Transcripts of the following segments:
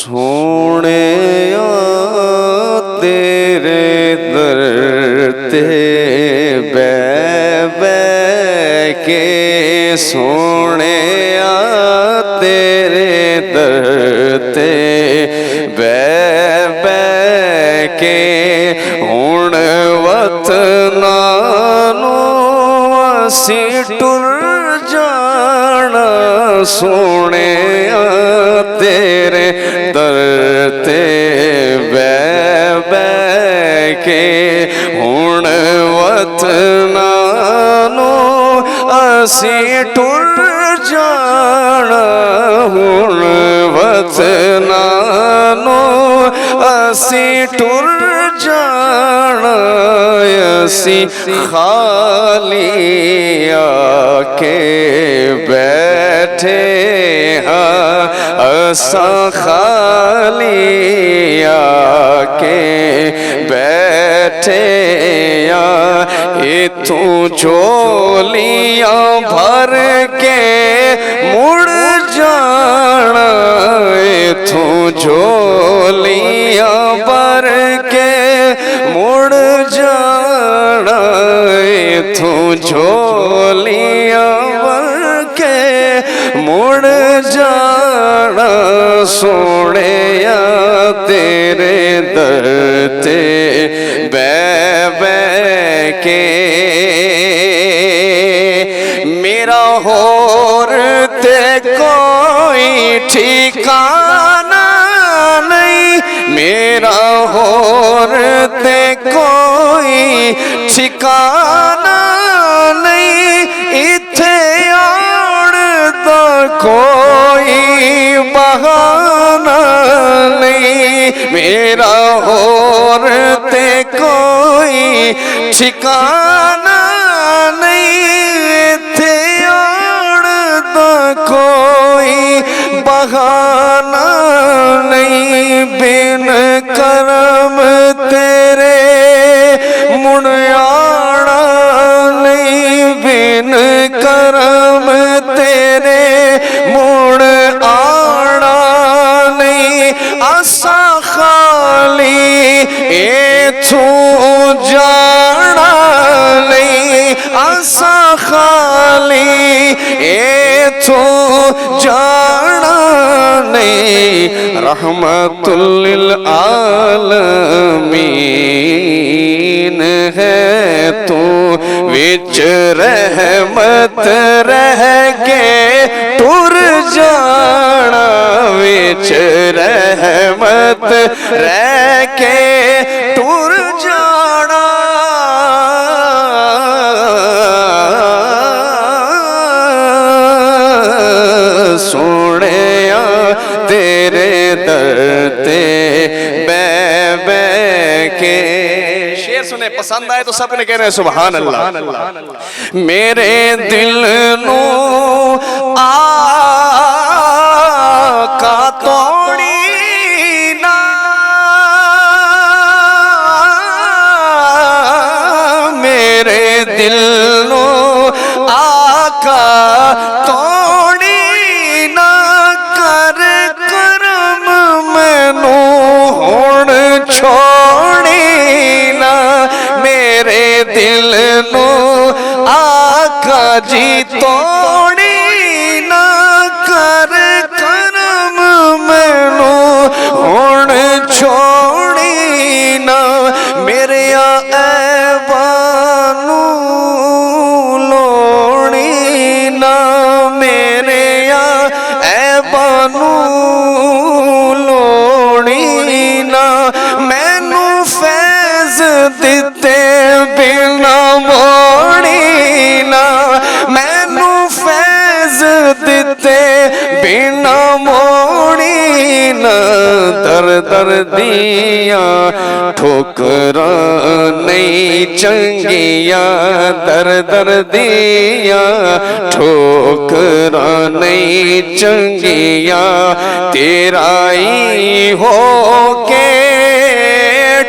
سونے تیرے در تے بے بے کے سونے تیرے در تے بے بے کے ہن وطنانو اسی ٹر جانا سونے تیرے در تے بے بے کے ہن وطنانو اسی ٹر جانا ہن وطنانو اسی ٹر جانا اسی خالی آکے بیٹھے ہاں اساں خالی آکے بیٹھے ہاں اتھوں چولیاں بھر کے مڑ جانا اتھوں چولیاں بھر کے مڑ جانا اتھوں چولیاں بھر کے مڑ جانا سونے تیرے در تے بے بے کے میرا ہور تے کوئی ٹھکانہ نہیں میرا ہور تے کوئی ٹھکانہ نہیں اتھے آڑ دا کوئی بہانہ نہیں میرا ہور تے کوئی ٹھکانہ نہیں اتھے آڑ دا کوئی بہانہ نہیں بن کرم تیرے مڑ آڑا نہیں بن کرم تیرے مڑ آڑا نہیں اساں خالی ایتھوں جانا نہیں اساں خالی ایتھوں جانا نہیں رحمت للعالمین ہے تو وچ رحمت رہ کے ٹر جانا وچ رحمت رہ کے ٹر جانا سونے تیرے در تے بے بے کے شعر سنے پسند آئے تو سب نے کہنا ہے سبحان اللہ میرے دل نو آقا توڑی نا میرے دل نو آقا توڑی نا کر کرم مینو ہن چھوڑی نا میرے دل نو آقا جی توڑی نا کر کرم مینو ہن چھوڑی نا میرے ایبانو لوڑی نا میرے ایبانو لوڑی نا مینو فیض دیتے بنا موڑی نا مینو فیض دیتے بنا موڑی نا در در دیاں ٹھوکراں نہیں چنگیاں در در دیاں ٹھوکراں نہیں چنگیاں تیرا ہی ہو کے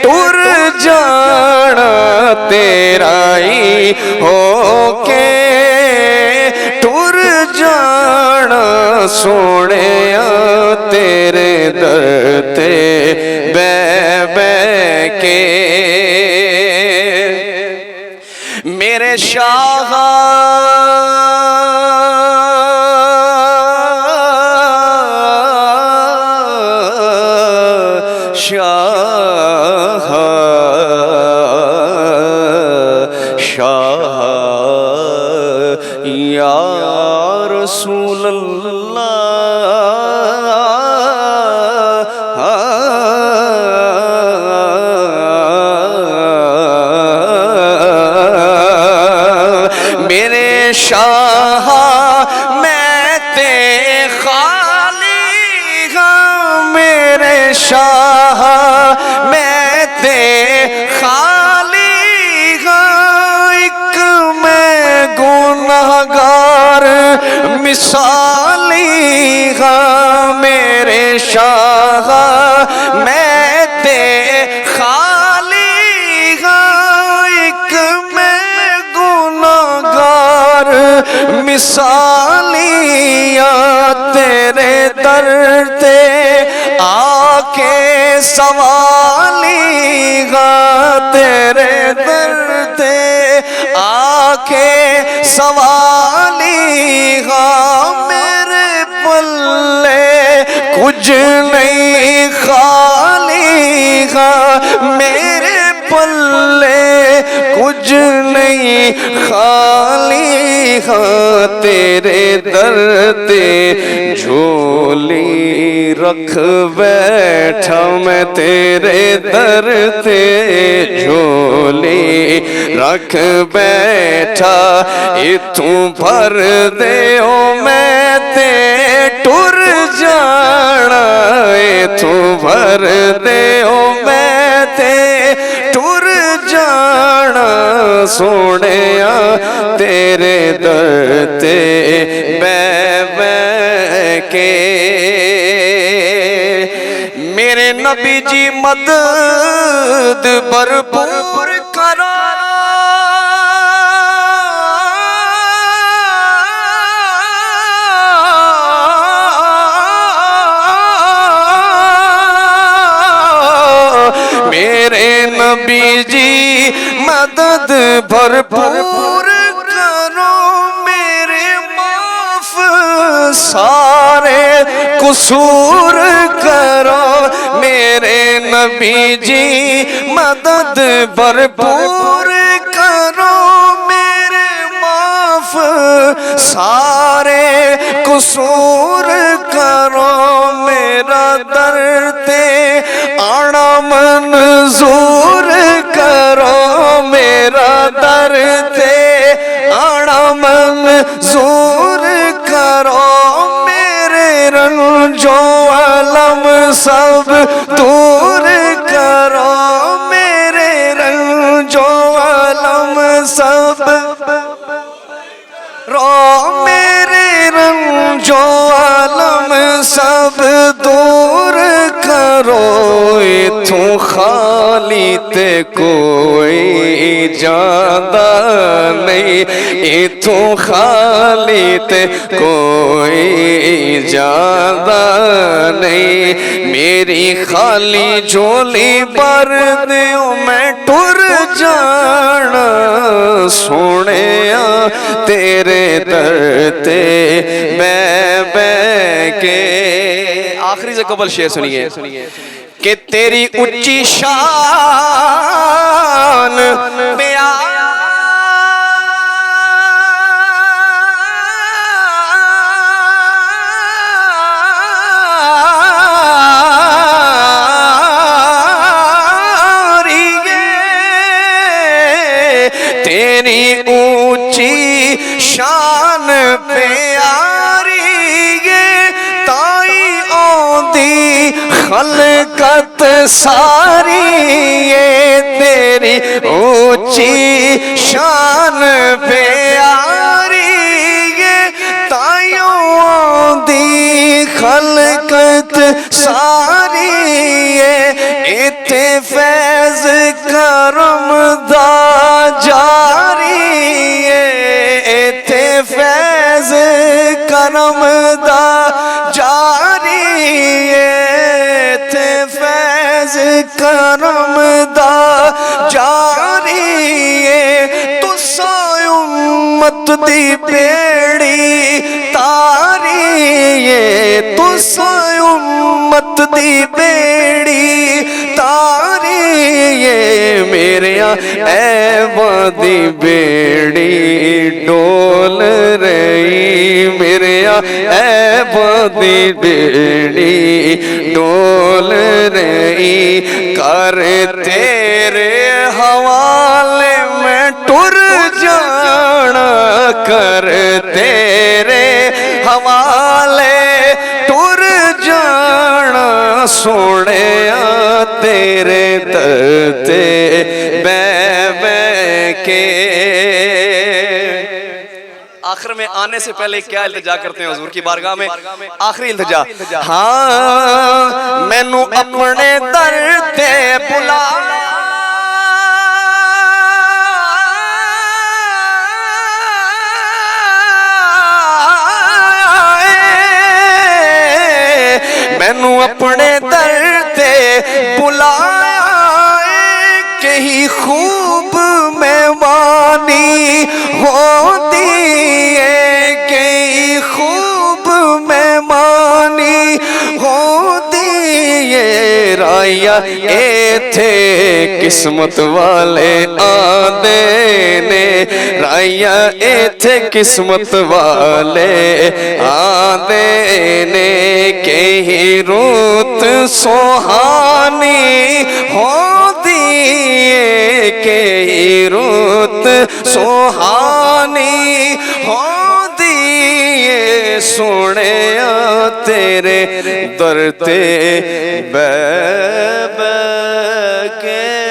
ٹر جانا تیرا ہی ہو کے ٹر جانا سونے تیرے در درتے بے بے کے میرے شاہ شاہ شاہ یا رسول اللہ میرے شاہ میں تے خالی ہوں میرے شاہ میں تے خالی ہوں ایک میں گنہگار مثالی ہوں میرے شاہ میں تے خالی ہوں ایک میں گنہگار مثالیاں تیرے در تے آکے سوالی گا تیرے در تے آکے سوالی گا میرے پلے کچھ نہیں خالی گا میرے پلے کچھ نہیں خالی ہاں تیرے در تے جھولی رکھ بیٹھا میں تیرے در تے جھولی رکھ بیٹھا اتوں بھر دیو میں تے ٹر جانا اتوں بھر دیو میں تے ٹر جانا سونیا تیرے در تے بے بے کے میرے نبی جی مدد بھرپور کرو میرے نبی جی مدد بھرپور کرو میرے معاف سارے قصور کرو میرے نبی جی مدد بھرپور کرو میرے معاف سارے قصور کرو میرا در تے آنا منظور کرو میرا در تے آنا منظور کرو میرے رنجو علم سب دور کرو میرے رنجو علم سب رو میرے رنجو علم سب دور کرو اتوں خالی تے کوئی جاندہ نہیں اتوں خالی تے کوئی جاندہ نہیں میری خالی جھولی بھر دیو میں ٹر جانا سونیا تیرے در تے بے بے کے آخری سے قبل شعر سنیے کہ تیری اچھی شان تیری اونچی شان پیاری ہے تائی آندی خلقت ساری ہے تیری اونچی شان پیاری ہے تائی آندی خلقت ساری ہے اتے فیض کرم دا جاری ہے اتے فیض کرم دا جاری ہے اتے کرم دا جاریے تسا امت دی بیڑی تاریے تسا امت دی بیڑی تاریے میرے عیباں دی بیڑی ڈول رہی میرے عیباں دی بیڑی ڈول رہی کر تیرے حوالے میں ٹر جانا کر تیرے حوالے ٹر جانا سونے تیرے در تے بے کے آخر میں آنے سے پہلے کیا التجا کرتے ہیں حضور کی بارگاہ میں آخری التجا ہاں مینوں اپنے در تے بلا مینوں اپنے در تے بلائے کہیں خوب مہمانی ہوتی ہے کہیں خوب مہمانی ہوتی ہے رایا ایتھے قسمت والے آندے نے رایا ایتھے قسمت والے آندے نے کہیں روت سوہانی ہوتی ہے کہیں روت سوہانی ہوتی ہے سونے تیرے در تے بے کے